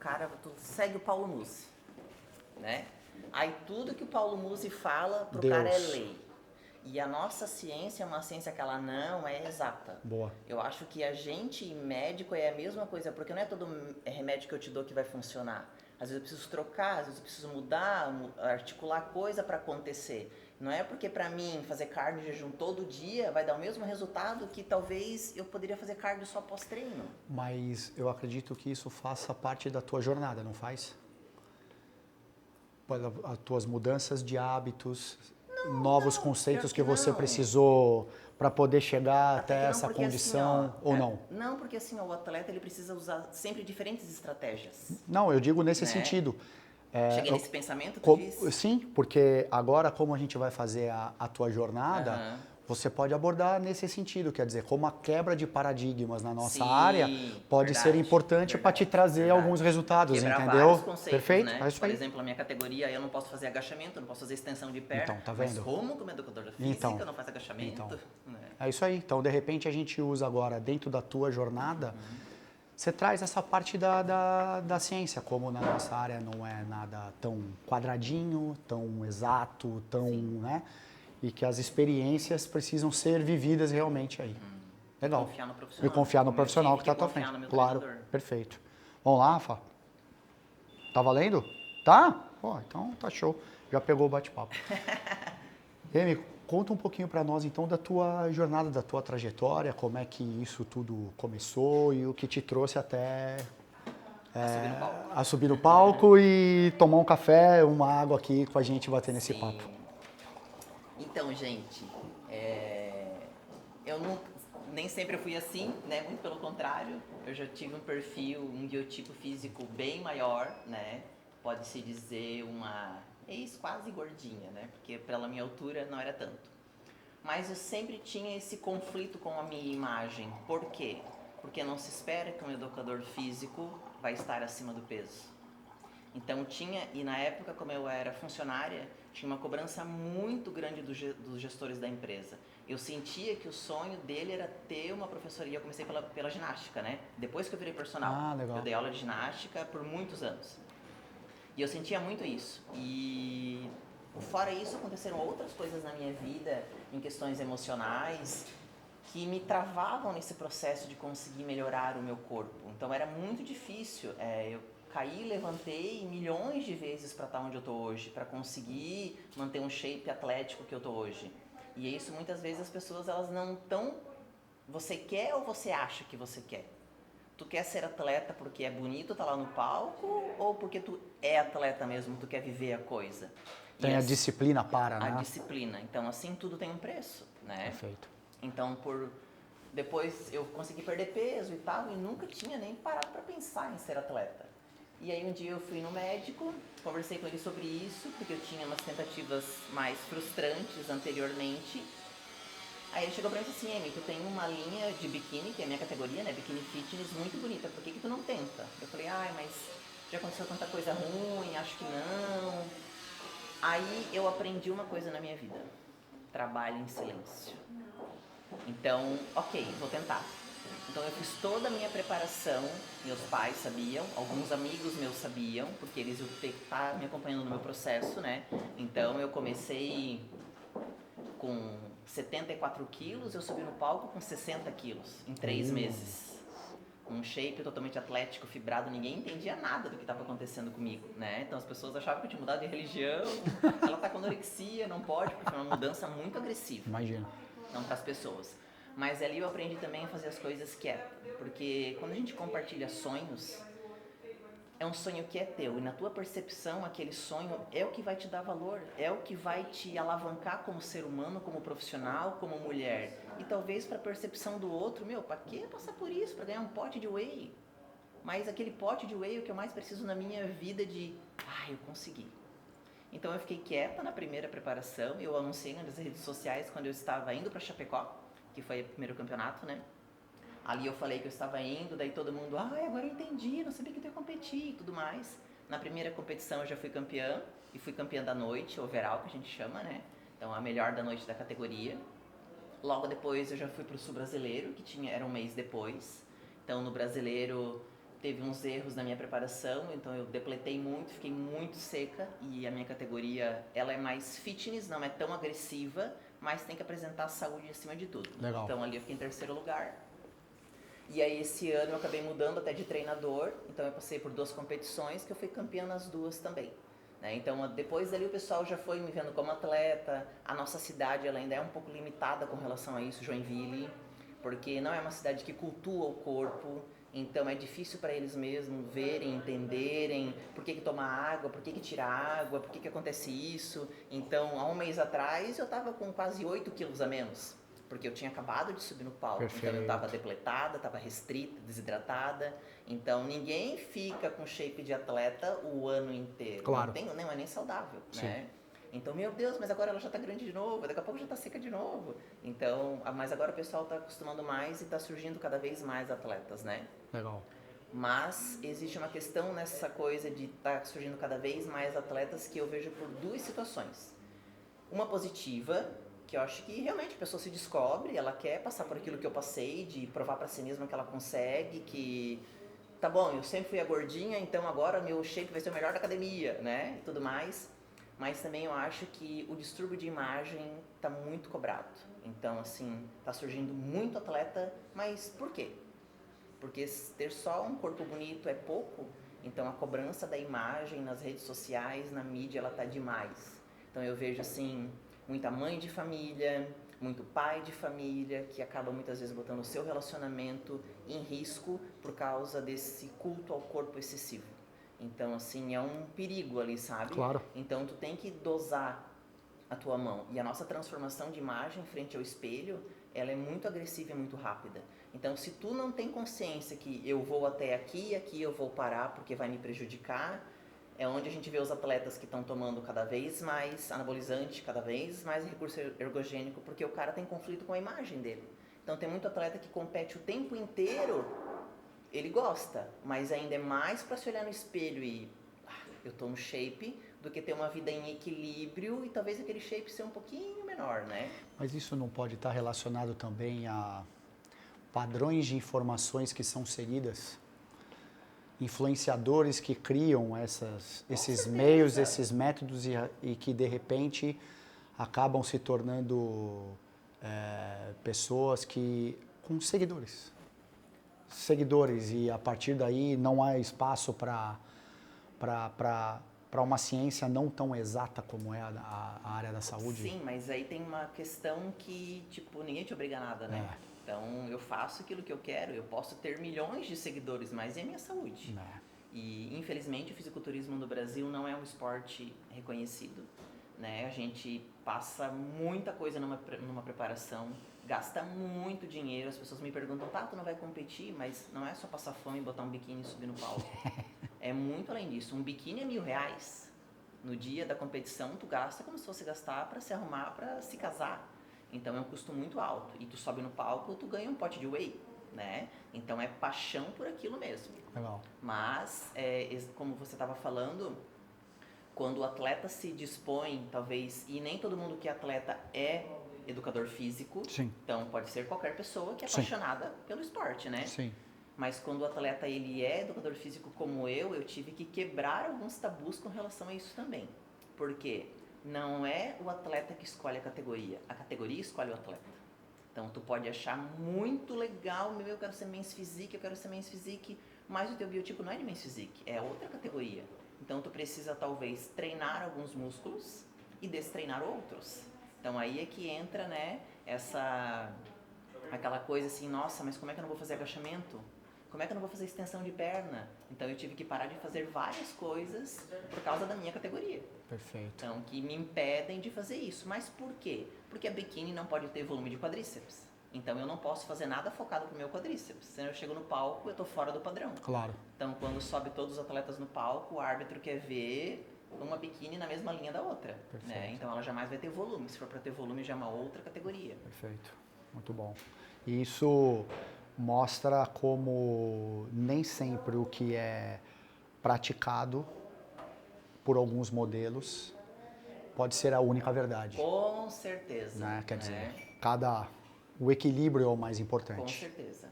cara, tu segue o Paulo Musi, né? Aí tudo que o Paulo Musi fala pro cara é lei. E a nossa ciência é uma ciência que ela não é exata. Boa. Eu acho que a gente, médico, é a mesma coisa, porque não é todo remédio que eu te dou que vai funcionar. Às vezes eu preciso trocar, às vezes eu preciso mudar, articular coisa para acontecer. Não é porque para mim fazer cardio de jejum todo dia vai dar o mesmo resultado que talvez eu poderia fazer cardio só pós-treino. Mas eu acredito que isso faça parte da tua jornada, não faz? As tuas mudanças de hábitos, novos conceitos que você precisou para poder chegar até essa condição, assim, ou não? Não, porque assim, o atleta ele precisa usar sempre diferentes estratégias. Não, eu digo nesse sentido. Cheguei nesse pensamento, tu disse? Sim, porque agora como a gente vai fazer a tua jornada, você pode abordar nesse sentido, quer dizer, como a quebra de paradigmas na nossa área pode ser importante para te trazer alguns resultados, quebrar entendeu? Vários conceitos, perfeito? Né? É isso Por aí. exemplo, a minha categoria, eu não posso fazer agachamento, eu não posso fazer extensão de perna, Então, tá vendo? mas como educador da física eu não faço agachamento? É isso aí. Então, de repente, a gente usa agora, dentro da tua jornada, você traz essa parte da ciência, como na nossa área não é nada tão quadradinho, tão exato, tão, né? E que as experiências precisam ser vividas realmente aí. Legal. Confiar no profissional. E confiar no profissional que está à tua frente. Claro, perfeito. Vamos lá, Rafa? Tá valendo? Tá? Pô, então tá show. Já pegou o bate-papo. Emi, conta um pouquinho para nós então da tua jornada, da tua trajetória, como é que isso tudo começou e o que te trouxe até a subir no palco e tomar um café, uma água aqui com a gente bater nesse papo. Então, gente, eu nem sempre fui assim, né? Muito pelo contrário, eu já tive um perfil, um biotipo físico bem maior, né? Pode-se dizer uma quase gordinha, né? Porque pela minha altura não era tanto. Mas eu sempre tinha esse conflito com a minha imagem. Por quê? Porque não se espera que um educador físico vai estar acima do peso. Então e na época, como eu era funcionária, tinha uma cobrança muito grande dos gestores da empresa. Eu sentia que o sonho dele era ter uma professoria. Eu comecei pela ginástica, né? Depois que eu virei personal. Legal. Eu dei aula de ginástica por muitos anos. E eu sentia muito isso. E fora isso, aconteceram outras coisas na minha vida, em questões emocionais, que me travavam nesse processo de conseguir melhorar o meu corpo. Então era muito difícil. Eu caí, levantei milhões de vezes para estar onde eu estou hoje, para conseguir manter um shape atlético que eu estou hoje. E isso muitas vezes as pessoas elas não estão. Você quer ou você acha que você quer? Tu quer ser atleta porque é bonito estar lá no palco ou porque tu é atleta mesmo, tu quer viver a coisa? Tem a disciplina para, né? A disciplina. Então, assim, tudo tem um preço, né? Perfeito. Então, depois eu consegui perder peso e tal, e nunca tinha nem parado para pensar em ser atleta. E aí um dia eu fui no médico, conversei com ele sobre isso, porque eu tinha umas tentativas mais frustrantes anteriormente. Aí ele chegou pra mim e disse assim, Amy, tu tem uma linha de biquíni, que é a minha categoria, né, biquíni fitness, muito bonita, por que tu não tenta? Eu falei, mas já aconteceu tanta coisa ruim, acho que não. Aí eu aprendi uma coisa na minha vida, trabalho em silêncio. Então, ok, vou tentar. Então eu fiz toda a minha preparação, meus pais sabiam, alguns amigos meus sabiam, porque eles iam ter que estar me acompanhando no meu processo, né? Então eu comecei com 74 quilos, eu subi no palco com 60 quilos, em 3 meses. Um shape totalmente atlético, fibrado, ninguém entendia nada do que estava acontecendo comigo, né? Então as pessoas achavam que eu tinha mudado de religião, ela tá com anorexia, não pode, porque foi uma mudança muito agressiva. Imagina. Não para as pessoas. Mas ali eu aprendi também a fazer as coisas quieto, porque quando a gente compartilha sonhos, é um sonho que é teu, e na tua percepção aquele sonho é o que vai te dar valor, é o que vai te alavancar como ser humano, como profissional, como mulher. E talvez para a percepção do outro, para que passar por isso, para ganhar um pote de whey? Mas aquele pote de whey é o que eu mais preciso na minha vida eu consegui. Então eu fiquei quieta na primeira preparação, eu anunciei nas redes sociais quando eu estava indo para Chapecó, que foi o primeiro campeonato, né? Ali eu falei que eu estava indo, daí todo mundo, agora eu entendi, não sabia que tu ia competir e tudo mais. Na primeira competição eu já fui campeã, e fui campeã da noite, overall, que a gente chama, né? Então a melhor da noite da categoria. Logo depois eu já fui pro Sul Brasileiro, que era um mês depois. Então no Brasileiro teve uns erros na minha preparação, então eu depletei muito, fiquei muito seca e a minha categoria, ela é mais fitness, não é tão agressiva, mas tem que apresentar saúde acima de tudo. Legal. Então ali eu fiquei em terceiro lugar. E aí esse ano eu acabei mudando até de treinador, então eu passei por 2 competições que eu fui campeã nas 2 também. Né? Então depois dali o pessoal já foi me vendo como atleta, a nossa cidade ela ainda é um pouco limitada com relação a isso, Joinville, porque não é uma cidade que cultua o corpo, então é difícil para eles mesmos verem, entenderem por que toma água, por que tira água, por que acontece isso. Então há um mês atrás eu estava com quase 8 quilos a menos. Porque eu tinha acabado de subir no palco, Perfeito. então eu estava depletada, estava restrita, desidratada. Então ninguém fica com shape de atleta o ano inteiro. Claro. Não é nem saudável, Sim. né? Então, meu Deus, mas agora ela já está grande de novo, daqui a pouco já está seca de novo. Então, mas agora o pessoal está acostumando mais e está surgindo cada vez mais atletas, né? Legal. Mas existe uma questão nessa coisa de estar surgindo cada vez mais atletas que eu vejo por 2 situações. Uma positiva, que eu acho que realmente a pessoa se descobre, ela quer passar por aquilo que eu passei, de provar para si mesma que ela consegue, que tá bom, eu sempre fui a gordinha, então agora meu shape vai ser o melhor da academia, né? E tudo mais. Mas também eu acho que o distúrbio de imagem tá muito cobrado. Então, assim, tá surgindo muito atleta, mas por quê? Porque ter só um corpo bonito é pouco, então a cobrança da imagem nas redes sociais, na mídia, ela tá demais. Então eu vejo, assim, muita mãe de família, muito pai de família, que acaba muitas vezes botando o seu relacionamento em risco por causa desse culto ao corpo excessivo. Então, assim, é um perigo ali, sabe? Claro. Então, tu tem que dosar a tua mão. E a nossa transformação de imagem frente ao espelho, ela é muito agressiva e muito rápida. Então, se tu não tem consciência que eu vou até aqui e aqui eu vou parar porque vai me prejudicar, é onde a gente vê os atletas que estão tomando cada vez mais anabolizante, cada vez mais recurso ergogênico, porque o cara tem conflito com a imagem dele. Então, tem muito atleta que compete o tempo inteiro, ele gosta, mas ainda é mais para se olhar no espelho e eu tô no shape, do que ter uma vida em equilíbrio e talvez aquele shape ser um pouquinho menor, né? Mas isso não pode estar relacionado também a padrões de informações que são seguidas? Influenciadores que criam esses meios, esses métodos e que de repente acabam se tornando pessoas que com seguidores e a partir daí não há espaço para uma ciência não tão exata como é a área da saúde. Sim, mas aí tem uma questão que, tipo, ninguém te obriga a nada, né? Então, eu faço aquilo que eu quero, eu posso ter milhões de seguidores, mas é a minha saúde. E, infelizmente, o fisiculturismo no Brasil não é um esporte reconhecido, né? A gente passa muita coisa numa preparação, gasta muito dinheiro, as pessoas me perguntam, tá, tu não vai competir? Mas não é só passar fome, botar um biquíni e subir no palco. É muito além disso. Um biquíni é R$1.000. No dia da competição, tu gasta como se fosse gastar para se arrumar, para se casar. Então é um custo muito alto. E tu sobe no palco, tu ganha um pote de whey, né? Então é paixão por aquilo mesmo. Legal. Mas, como você estava falando, quando o atleta se dispõe, talvez, e nem todo mundo que é atleta é educador físico. Sim. Então pode ser qualquer pessoa que é apaixonada pelo esporte, né? Sim. Mas quando o atleta ele é educador físico como eu tive que quebrar alguns tabus com relação a isso também. Porque não é o atleta que escolhe a categoria escolhe o atleta. Então tu pode achar muito legal, eu quero ser Men's Physique, eu quero ser Men's Physique, mas o teu biotipo não é de Men's Physique, é outra categoria. Então tu precisa talvez treinar alguns músculos e destreinar outros. Então aí é que entra, né, aquela coisa assim, nossa, mas como é que eu não vou fazer agachamento? Como é que eu não vou fazer extensão de perna? Então eu tive que parar de fazer várias coisas por causa da minha categoria. Perfeito. Então, que me impedem de fazer isso. Mas por quê? Porque a biquíni não pode ter volume de quadríceps. Então eu não posso fazer nada focado pro meu quadríceps. Se eu chego no palco, eu tô fora do padrão. Claro. Então quando sobe todos os atletas no palco, o árbitro quer ver uma biquíni na mesma linha da outra. Né? Então ela jamais vai ter volume. Se for para ter volume, já é uma outra categoria. Perfeito. Muito bom. E isso mostra como nem sempre o que é praticado por alguns modelos pode ser a única verdade. Com certeza. Né? Quer dizer, o equilíbrio é o mais importante. Com certeza.